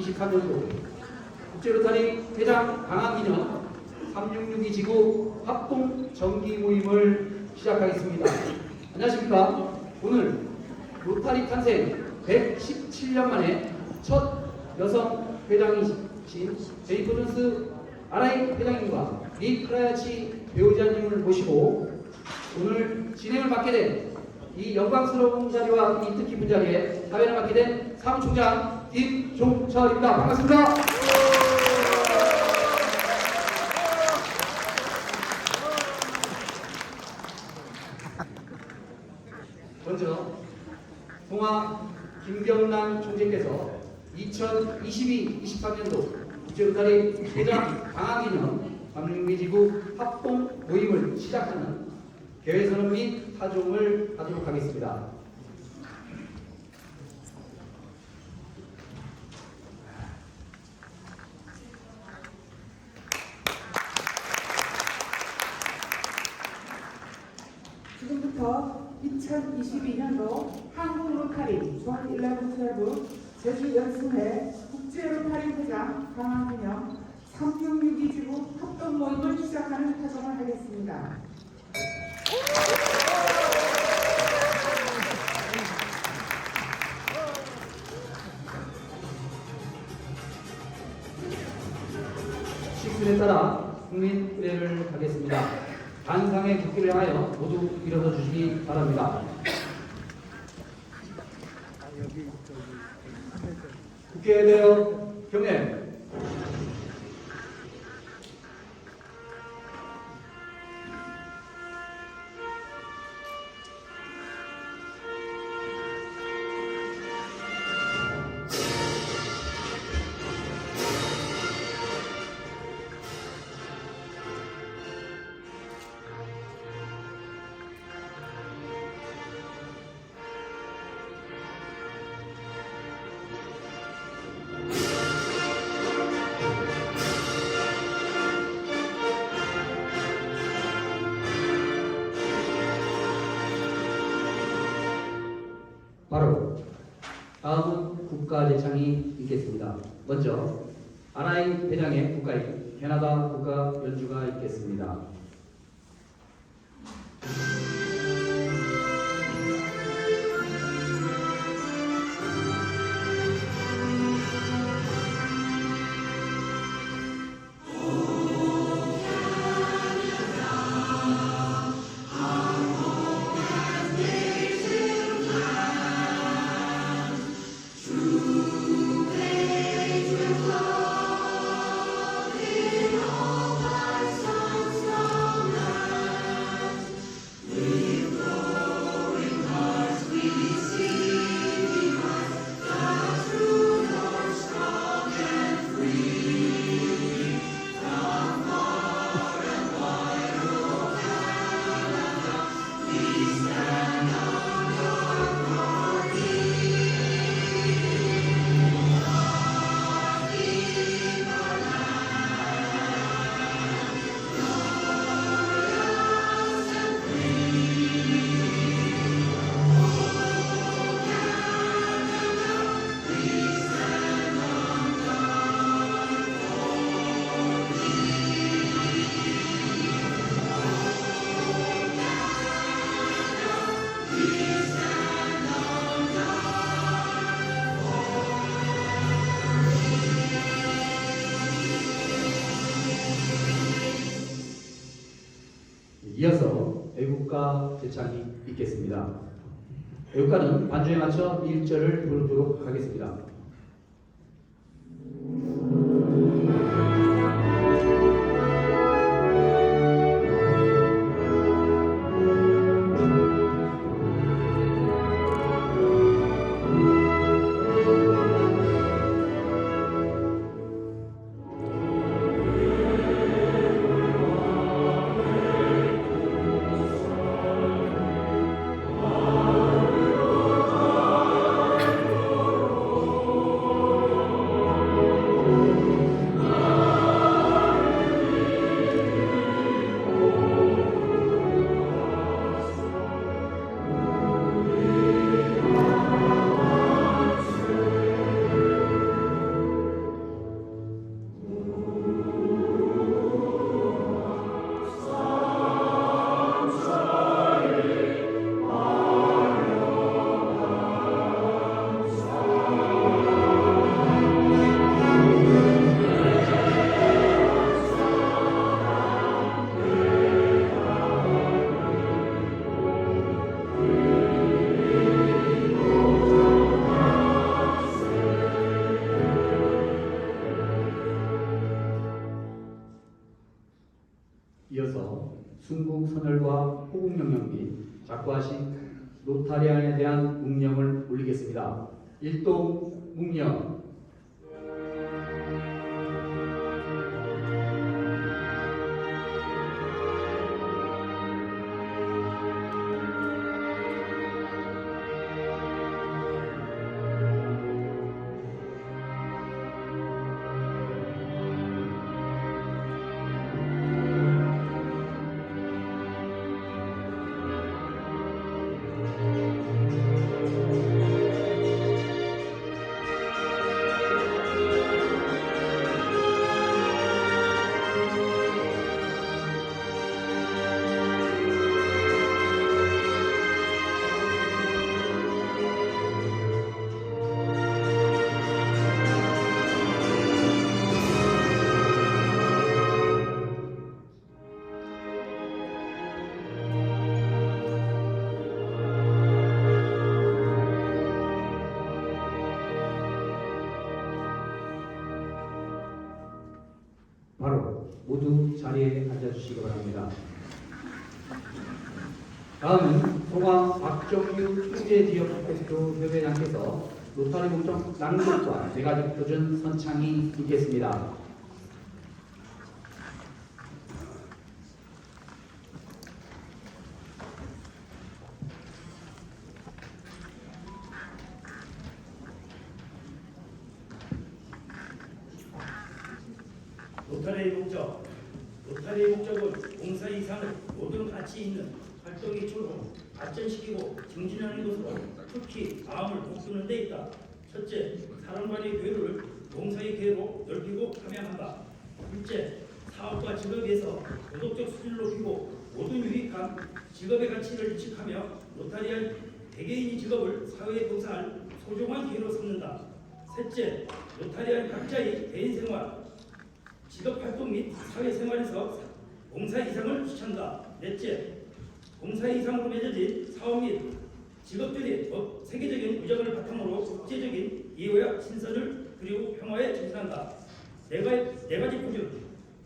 2023년도 국제로타리 회장 방한기념 366기 지구 합동 정기 모임을 시작하겠습니다. 안녕하십니까. 오늘 로타리 탄생 117년 만에 첫 여성 회장이신 제니퍼 존스 RI 회장님과 리 크라야치 배우자님을 모시고 오늘 진행을 맡게 된 이 영광스러운 자리와 이 뜻깊은 자리에 사회를 맡게 된 사무총장 김종철입니다. 반갑습니다. 먼저 동아 김경란 총재께서 2022-23년도 국제로타리 회장 방한기념 366기 지구 합동 모임을 시작하는 개회선언 및 타종을 하도록 하겠습니다. 지금부터 2022년도 한국 로타리 존 1112 제주 연수회 국제 로타리 회장 방한기념 366기 지구 합동 모임을 시작하는 타종을 하겠습니다. 식순에 따라 국민 의례를 하겠습니다. 단상에 국기를 하여 모두 일어서 주시기 바랍니다. 국회에 대하여 경례. 바로 다음은 국가대창이 있겠습니다. 먼저 RI 회장의 국가인 캐나다 국가 연주가 있겠습니다. 이어서 애국가 대창이 있겠습니다. 애국가는 반주에 맞춰 1절을 부르도록 하겠습니다. 순국 선열과 호국 영령 및 작고하신 로타리안에 대한 묵념을 올리겠습니다. 일동 묵념. 바로 모두 자리에 앉아주시기 바랍니다. 다음은 송화 박정규 국제지역대표 협회장께서 로타리 목적 낭독과 대가족 표준 선창이 있겠습니다. 로타리의 목적은 봉사 이상을 모든 가치 있는 활동의 주로 발전시키고 증진하는 것으로 특히 마음을 돋구는 데 있다. 첫째, 사람 간의 교류를 봉사의 기회로 넓히고 함양한다. 둘째, 사업과 직업에서 도덕적 수준을 높이고 모든 유익한 직업의 가치를 인식하며 로타리안 개개인이 직업을 사회에 봉사할 소중한 기회로 삼는다. 셋째, 로타리안 각자의 개인생활, 직업활동 및 사회생활에서 봉사 이상을 추천한다. 넷째, 봉사 이상으로 맺어진 사업 및 직업들이 세계적인 우정을 바탕으로 국제적인 이해와 신선을 그리고 평화에 증진한다. 네 가지 표준.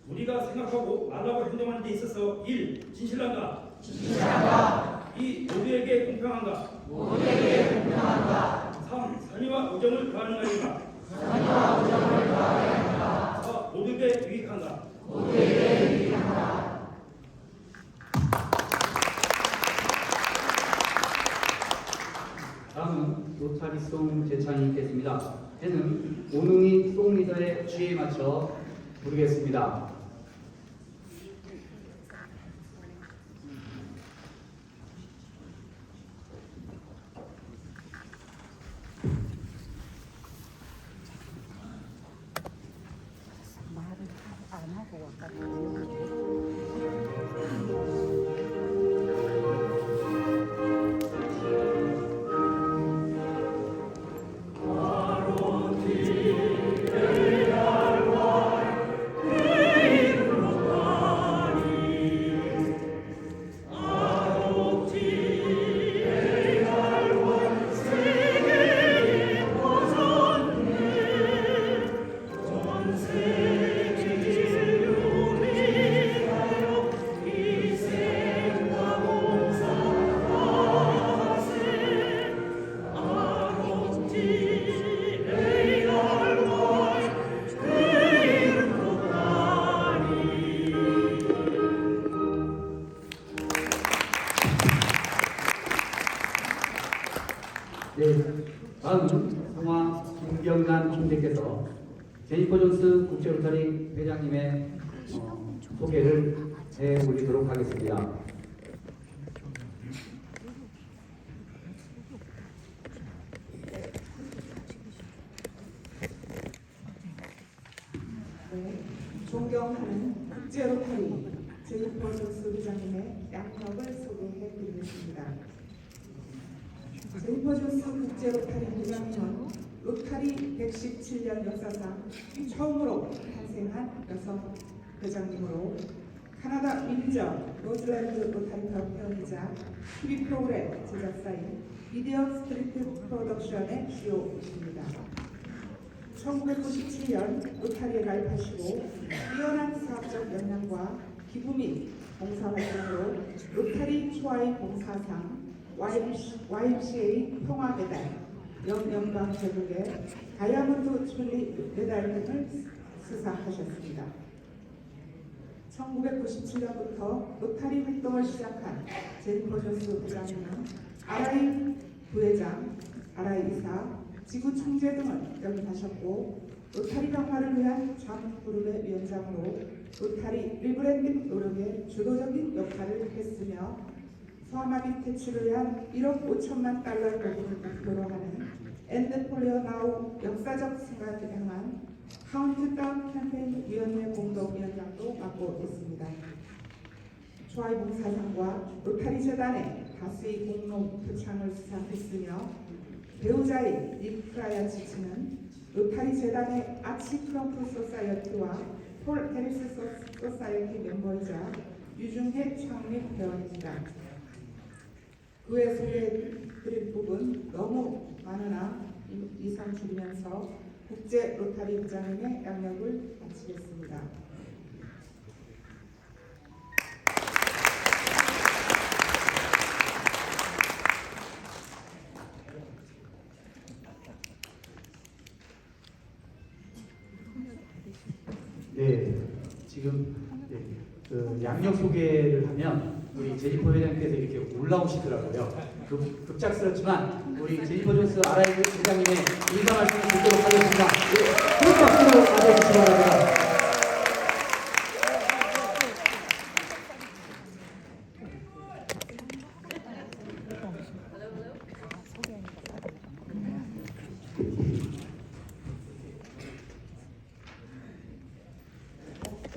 우리가 생각하고 말하고 행동하는 데 있어서 1. 진실한가? 2. 모두에게 공평한가? 3. 선의와 우정을 더하는 것인가? 4. 모두에게 유익한가? 다음은 로타리송 제창이 있겠습니다. 해는 오능이 송리더의 취에 맞춰 부르겠습니다. 말을 안 하고 왔다. 네, 다음은 송화 김경란 총재께서 제니퍼 존스 국제로타리 회장님의 소개를 해 올리도록 하겠습니다. 네, 존경하는 국제로타리 제니퍼 존스 회장님의 양력을 소개해 드리겠습니다. 제니퍼 존스 국제로타리 회장님은 로타리 117년 역사상 처음으로 탄생한 여성 회장님으로 카나다 민정 로즐랜드 로타리 클럽 회원이자 TV 프로그램 제작사인 미디어 스트리트 프로덕션의 CEO이십니다. 1997년 로타리에 가입하시고 뛰어난 사업적 역량과 기부 및 봉사활동으로 로타리 초아이 봉사상, YMCA 평화메달, 영연방 제국의 다이아몬드 주빌리 메달 등을 수상하셨습니다. 1997년부터 로타리 활동을 시작한 제니퍼 존스 부장님은 RI 부회장, RI 이사, 지구 총재 등을 역임하셨고 로타리 평화를 위한 좌무그룹의 위원장으로 로타리 리브랜딩 노력에 주도적인 역할을 했으며 소아마비 퇴출을 위한 1억 5천만 달러의 도움을 목표로 하는 엔드 폴리오 나우 역사적 순간을 향한 카운트다운 캠페인 위원회 공동위원장도 맡고 있습니다. 초아이 봉사상과 로타리 재단의 다수의 공로 표창을 수상했으며 배우자인 니크라야 지치는 로타리 재단의 아치 크럼프 소사이어티와 폴 해리스 소사이어티 멤버이자 유중회 창립 회원입니다. 그 외 소개해드릴 부분 너무 많으나 이상 줄이면서 국제 로타리 부장님의 양력을 마치겠습니다. 네, 지금 그 양력 소개를 하면 우리 제니퍼 회장님께서 이렇게 올라오시더라고요. 급작스럽지만 우리 제니퍼 존스 RI 회장님의 인사 말씀을 듣도록 하겠습니다. 큰 박수로 맞아주시기 바랍니다.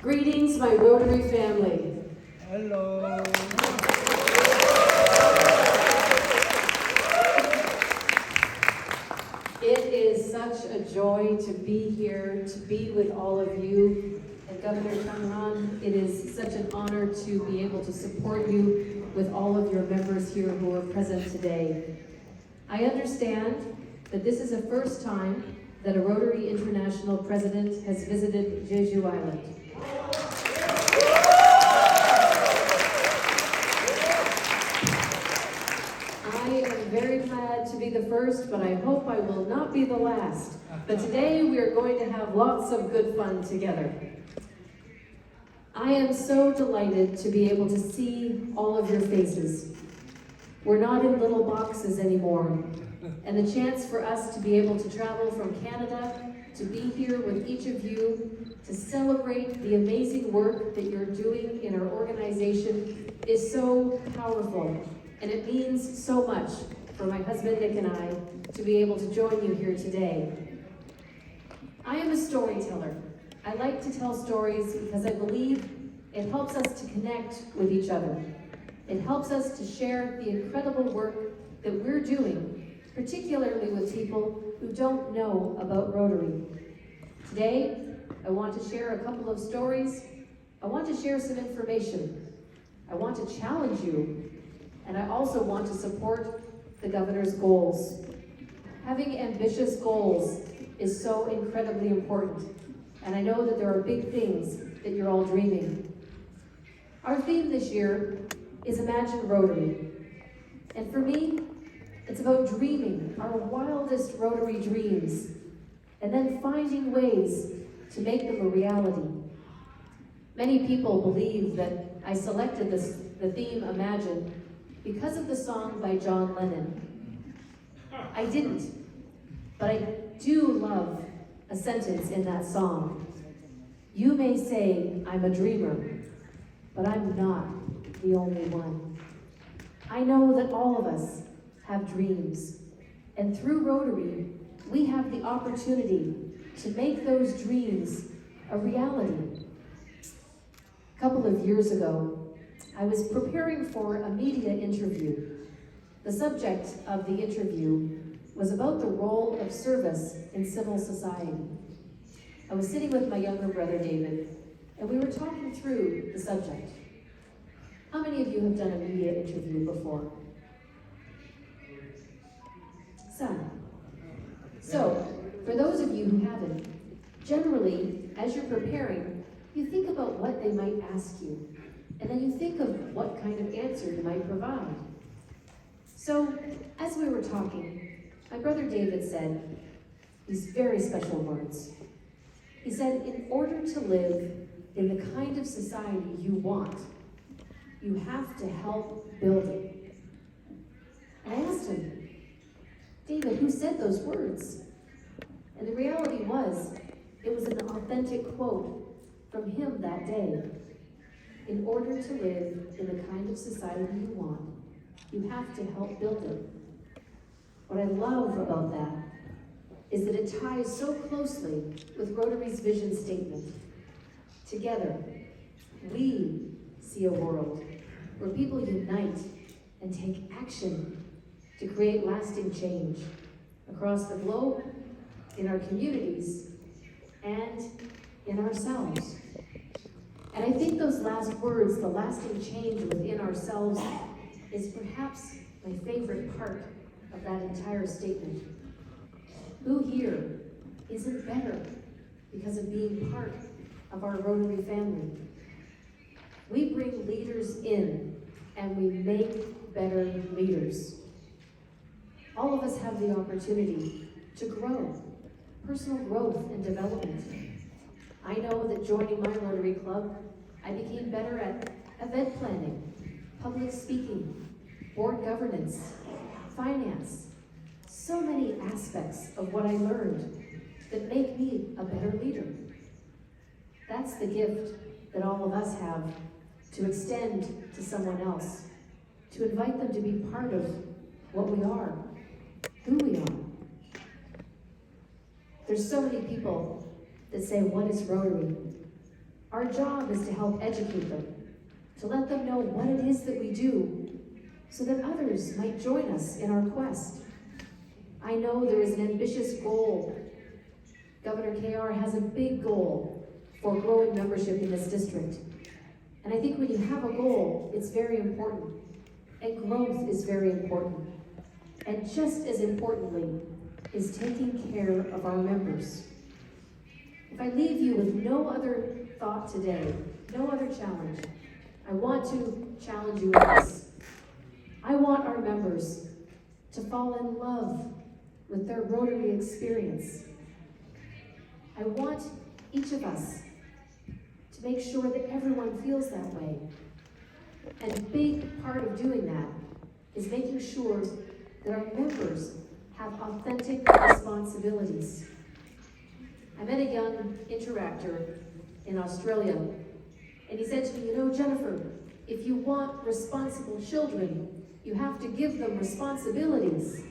Greetings, my Rotary family. Hello. It is such a joy to be here, to be with all of you. And Governor Tangran, it is such an honor to be able to support you with all of your members here who are present today. I understand that this is the first time that a Rotary International president has visited Jeju Island. I am very glad to be the first, but I hope I will not be the last. But today we are going to have lots of good fun together. I am so delighted to be able to see all of your faces. We're not in little boxes anymore. And the chance for us to be able to travel from Canada to be here with each of you to celebrate the amazing work that you're doing in our organization is so powerful. And it means so much for my husband Nick and I to be able to join you here today. I am a storyteller. I like to tell stories because I believe it helps us to connect with each other. It helps us to share the incredible work that we're doing, particularly with people who don't know about Rotary. Today, I want to share a couple of stories. I want to share some information. I want to challenge you. And I also want to support the governor's goals. Having ambitious goals is so incredibly important. And I know that there are big things that you're all dreaming. Our theme this year is Imagine Rotary. And for me, it's about dreaming our wildest Rotary dreams and then finding ways to make them a reality. Many people believe that I selected the theme Imagine because of the song by John Lennon. I didn't, but I do love a sentence in that song. You may say I'm a dreamer, but I'm not the only one. I know that all of us have dreams, and through Rotary, we have the opportunity to make those dreams a reality. A couple of years ago, I was preparing for a media interview. The subject of the interview was about the role of service in civil society. I was sitting with my younger brother David, and we were talking through the subject. How many of you have done a media interview before? Some. So, for those of you who haven't, generally, as you're preparing, you think about what they might ask you. And then you think of what kind of answer you might provide. So, as we were talking, my brother David said these very special words. He said, in order to live in the kind of society you want, you have to help build it. And I asked him, David, who said those words? And the reality was, it was an authentic quote from him that day. In order to live in the kind of society you want, you have to help build it. What I love about that is that it ties so closely with Rotary's vision statement. Together, we see a world where people unite and take action to create lasting change across the globe, in our communities, and in ourselves. And I think those last words, the lasting change within ourselves, is perhaps my favorite part of that entire statement. Who here isn't better because of being part of our Rotary family? We bring leaders in and we make better leaders. All of us have the opportunity to grow, personal growth and development. I know that joining my Rotary Club, I became better at event planning, public speaking, board governance, finance, so many aspects of what I learned that make me a better leader. That's the gift that all of us have to extend to someone else, to invite them to be part of what we are, who we are. There's so many people that say, what is Rotary? Our job is to help educate them, to let them know what it is that we do, so that others might join us in our quest. I know there is an ambitious goal. Governor KR has a big goal for growing membership in this district. And I think when you have a goal, it's very important. And growth is very important. And just as importantly is taking care of our members. If I leave you with no other thought today, no other challenge, I want to challenge you with this. I want our members to fall in love with their Rotary experience. I want each of us to make sure that everyone feels that way. And a big part of doing that is making sure that our members have authentic responsibilities. I met a young interactor in Australia, and he said to me, you know, Jennifer, if you want responsible children, you have to give them responsibilities.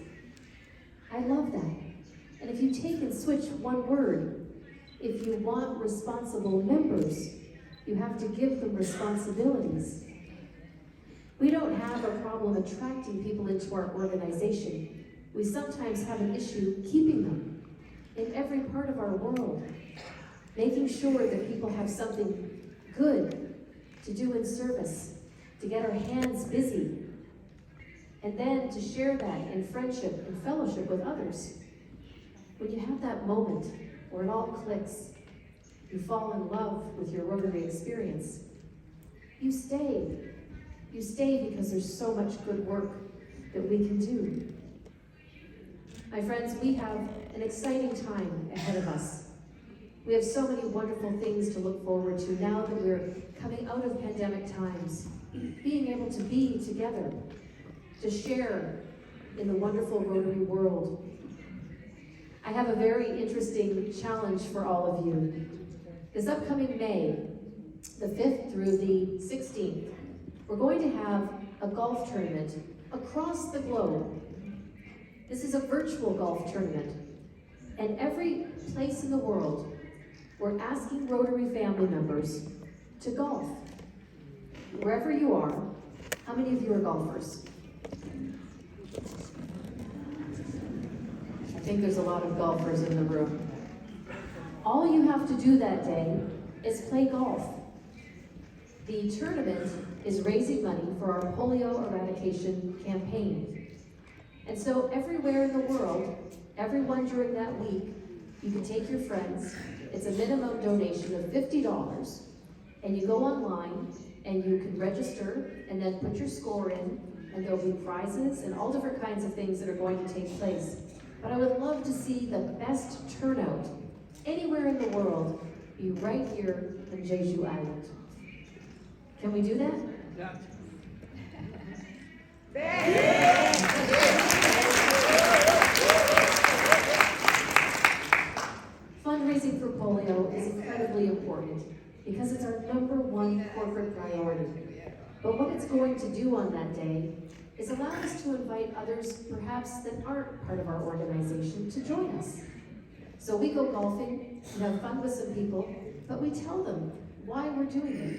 I love that. And if you take and switch one word, if you want responsible members, you have to give them responsibilities. We don't have a problem attracting people into our organization. We sometimes have an issue keeping them in every part of our world, making sure that people have something good to do in service, to get our hands busy, and then to share that in friendship and fellowship with others. When you have that moment where it all clicks, you fall in love with your Rotary experience, you stay. You stay because there's so much good work that we can do. My friends, we have an exciting time ahead of us. We have so many wonderful things to look forward to now that we're coming out of pandemic times. Being able to be together, to share in the wonderful Rotary world. I have a very interesting challenge for all of you. This upcoming May, the 5th through the 16th, we're going to have a golf tournament across the globe. This is a virtual golf tournament. And every place in the world, we're asking Rotary family members to golf. Wherever you are, how many of you are golfers? I think there's a lot of golfers in the room. All you have to do that day is play golf. The tournament is raising money for our polio eradication campaign. And so everywhere in the world, everyone during that week, you can take your friends. It's a minimum donation of $50, and you go online and you can register and then put your score in, and there'll be prizes and all different kinds of things that are going to take place. But I would love to see the best turnout anywhere in the world be right here in Jeju Island. Can we do that? Fundraising for polio is incredibly important because it's our #1 corporate priority. But what it's going to do on that day is allow us to invite others, perhaps that aren't part of our organization, to join us. So we go golfing, we have fun with some people, but we tell them why we're doing it.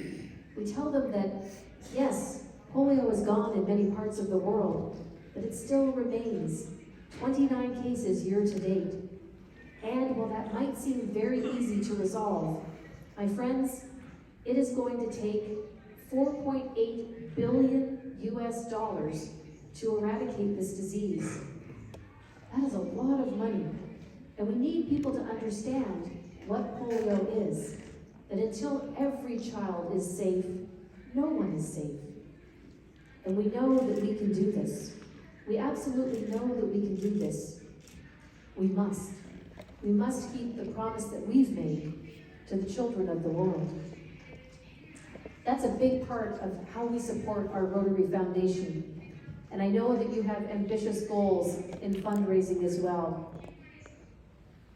We tell them that, yes, polio is gone in many parts of the world, but it still remains. 29 cases year to date. And while that might seem very easy to resolve, my friends, it is going to take $4.8 billion to eradicate this disease. That is a lot of money. And we need people to understand what polio is. That until every child is safe, no one is safe. And we know that we can do this. We absolutely know that we can do this. We must. We must keep the promise that we've made to the children of the world. That's a big part of how we support our Rotary Foundation. And I know that you have ambitious goals in fundraising as well.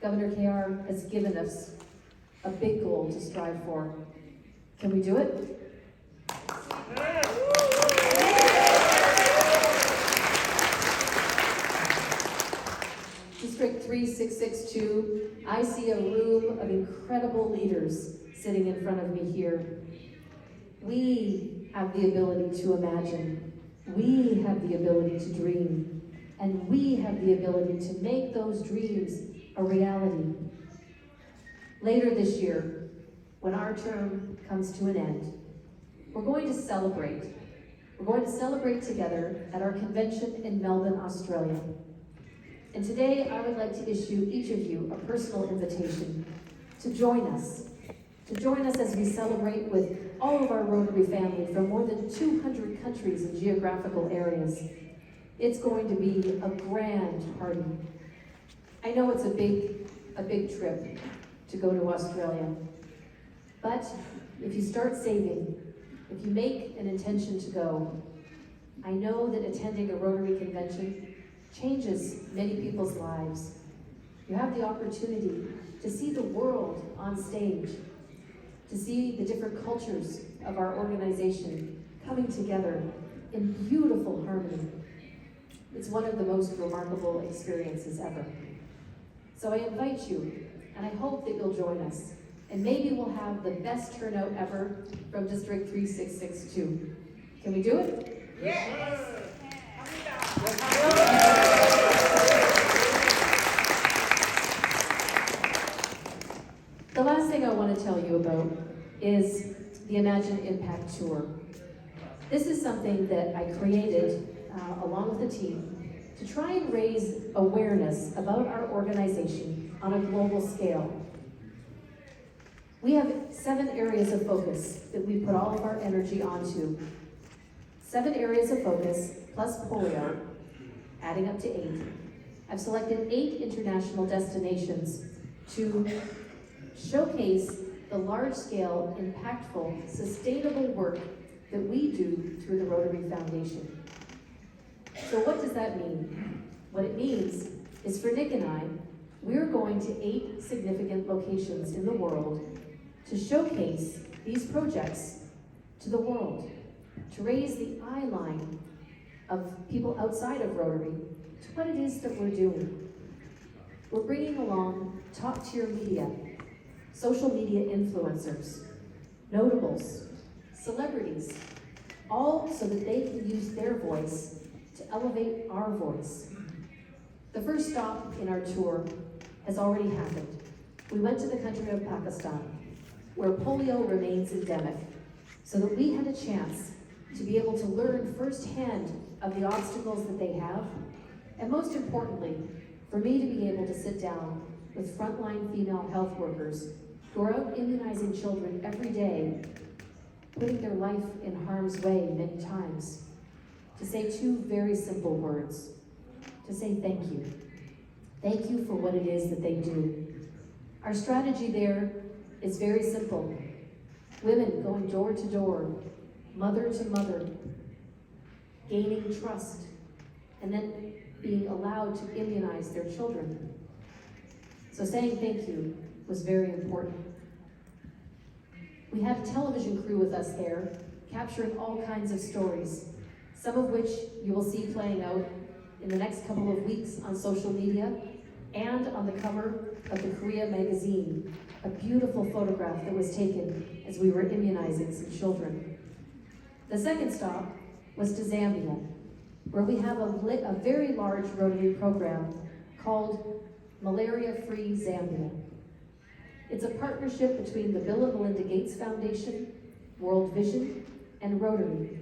Governor KR has given us a big goal to strive for. Can we do it? District 3662, I see a room of incredible leaders sitting in front of me here. We have the ability to imagine. We have the ability to dream. And we have the ability to make those dreams a reality. Later this year, when our term comes to an end, we're going to celebrate. We're going to celebrate together at our convention in Melbourne, Australia. And today, I would like to issue each of you a personal invitation to join us. To join us as we celebrate with all of our Rotary family from more than 200 countries and geographical areas. It's going to be a grand party. I know it's a big trip to go to Australia. But if you start saving, if you make an intention to go, I know that attending a Rotary convention changes many people's lives. You have the opportunity to see the world on stage, to see the different cultures of our organization coming together in beautiful harmony. It's one of the most remarkable experiences ever. So I invite you, and I hope that you'll join us. And maybe we'll have the best turnout ever from District 3662. Can we do it? Yes! The last thing I want to tell you about is the Imagine Impact Tour. This is something that I created along with the team to try and raise awareness about our organization on a global scale. We have 7 areas of focus that we put all of our energy onto. 7 areas of focus plus polio, adding up to 8. I've selected 8 international destinations to showcase the large-scale, impactful, sustainable work that we do through the Rotary Foundation. So what does that mean? What it means is for Nick and I, we're going to 8 significant locations in the world to showcase these projects to the world, to raise the eye line of people outside of Rotary to what it is that we're doing. We're bringing along top-tier media, social media influencers, notables, celebrities, all so that they can use their voice to elevate our voice. The first stop in our tour has already happened. We went to the country of Pakistan, where polio remains endemic, so that we had a chance to be able to learn firsthand of the obstacles that they have, and most importantly, for me to be able to sit down with frontline female health workers who are out immunizing children every day putting their life in harm's way many times, to say two very simple words, to say thank you. Thank you for what it is that they do. Our strategy there is very simple. Women going door to door, mother to mother, gaining trust, and then being allowed to immunize their children. So saying thank you was very important. We had a television crew with us there, capturing all kinds of stories, some of which you will see playing out in the next couple of weeks on social media and on the cover of the Korea magazine, a beautiful photograph that was taken as we were immunizing some children. The second stop was to Zambia, where we have a very large Rotary program called Malaria-Free Zambia. It's a partnership between the Bill and Melinda Gates Foundation, World Vision, and Rotary.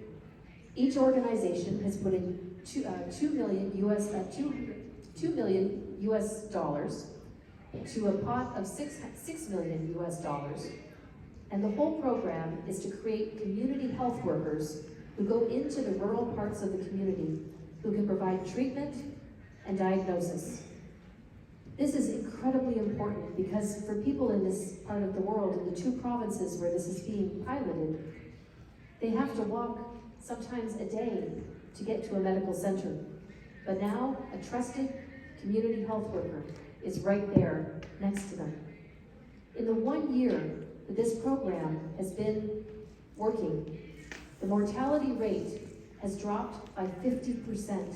Each organization has put in $2 million US dollars to a pot of $6 million US dollars. And the whole program is to create community health workers who go into the rural parts of the community who can provide treatment and diagnosis. This is incredibly important because for people in this part of the world, in the two provinces where this is being piloted, they have to walk sometimes a day to get to a medical center. But now, a trusted community health worker is right there next to them. In the 1 year that this program has been working, the mortality rate has dropped by 50%.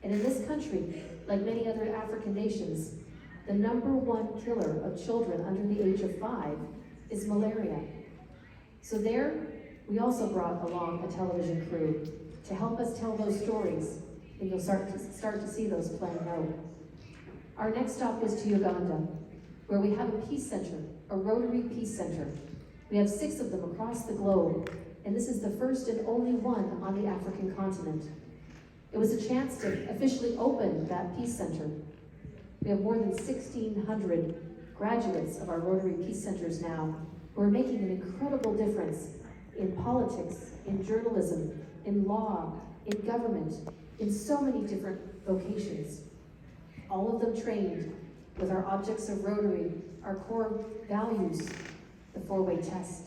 And in this country, like many other African nations, the #1 killer of children under the age of 5 is malaria. So there, we also brought along a television crew to help us tell those stories, and you'll start to see those playing out. Our next stop was to Uganda, where we have a peace center, a Rotary Peace Center. We have 6 of them across the globe, and this is the first and only one on the African continent. It was a chance to officially open that peace center. We have more than 1,600 graduates of our Rotary Peace Centers now who are making an incredible difference in politics, in journalism, in law, in government, in so many different vocations. All of them trained with our objects of Rotary, our core values, the 4-way test.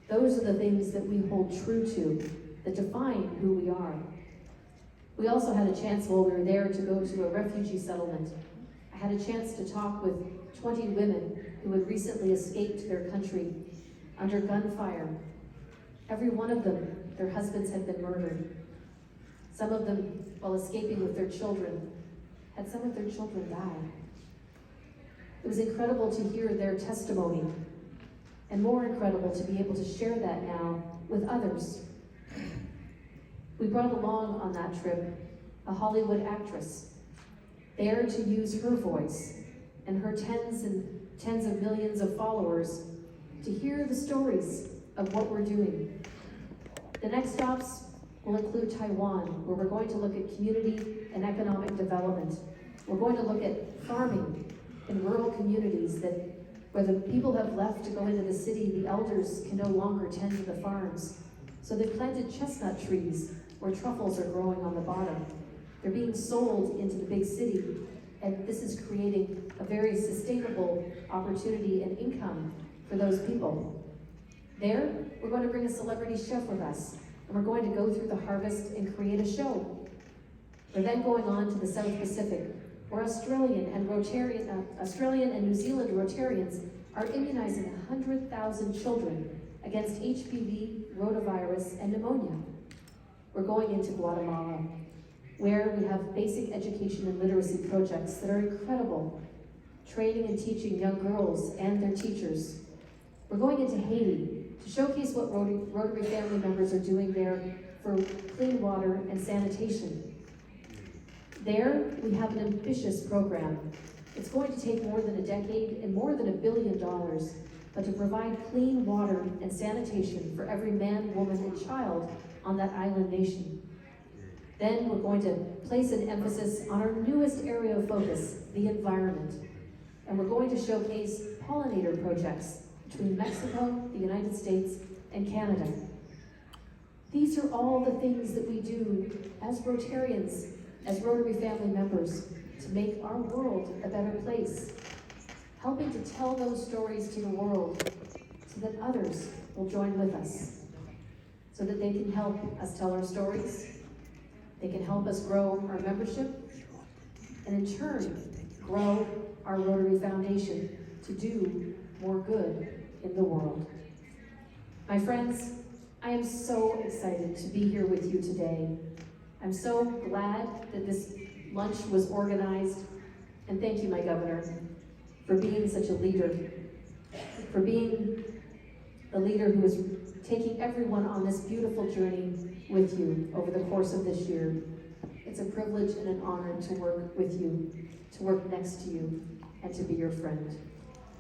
Those are the things that we hold true to, that define who we are. We also had a chance while we were there to go to a refugee settlement. I had a chance to talk with 20 women who had recently escaped their country under gunfire. Every one of them, their husbands had been murdered. Some of them, while escaping with their children, had some of their children die. It was incredible to hear their testimony, and more incredible to be able to share that now with others. We brought along on that trip a Hollywood actress, there to use her voice and her tens of millions of followers to hear the stories of what we're doing. The next stops will include Taiwan, where we're going to look at community and economic development. We're going to look at farming in rural communities where the people have left to go into the city, the elders can no longer tend to the farms. So they've planted chestnut trees where truffles are growing on the bottom. They're being sold into the big city, and this is creating a very sustainable opportunity and income for those people. There, we're going to bring a celebrity chef with us, and we're going to go through the harvest and create a show. We're then going on to the South Pacific, where Australian and New Zealand Rotarians are immunizing 100,000 children against HPV, rotavirus, and pneumonia. We're going into Guatemala, where we have basic education and literacy projects that are incredible, training and teaching young girls and their teachers. We're going into Haiti to showcase what Rotary family members are doing there for clean water and sanitation. There, we have an ambitious program. It's going to take more than a decade and more than $1 billion, but to provide clean water and sanitation for every man, woman, and child on that island nation. Then we're going to place an emphasis on our newest area of focus, the environment. And we're going to showcase pollinator projects between Mexico, the United States, and Canada. These are all the things that we do as Rotarians, as Rotary family members, to make our world a better place. Helping to tell those stories to the world so that others will join with us. So that they can help us tell our stories, they can help us grow our membership, and in turn, grow our Rotary Foundation to do more good in the world. My friends, I am so excited to be here with you today. I'm so glad that this lunch was organized, and thank you, my governor, for being such a leader, for being the leader who is taking everyone on this beautiful journey with you over the course of this year. It's a privilege and an honor to work with you, to work next to you, and to be your friend.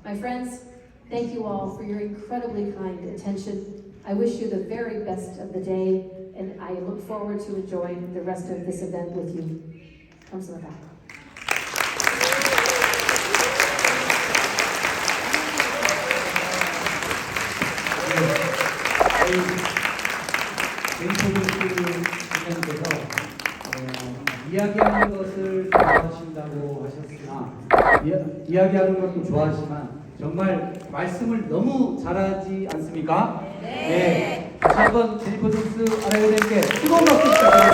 My friends, thank you all for your incredibly kind attention. I wish you the very best of the day, and I look forward to enjoying the rest of this event with you. Come to the back. 제이포조스 부장님께서 이야기하는 것을 좋아하신다고 하셨으나 이야기하는 것도 좋아하지만 정말 말씀을 너무 잘하지 않습니까? 네. 다시 한번 제이포조스 아라이오님께 뜨거운 박수 부탁드립니다.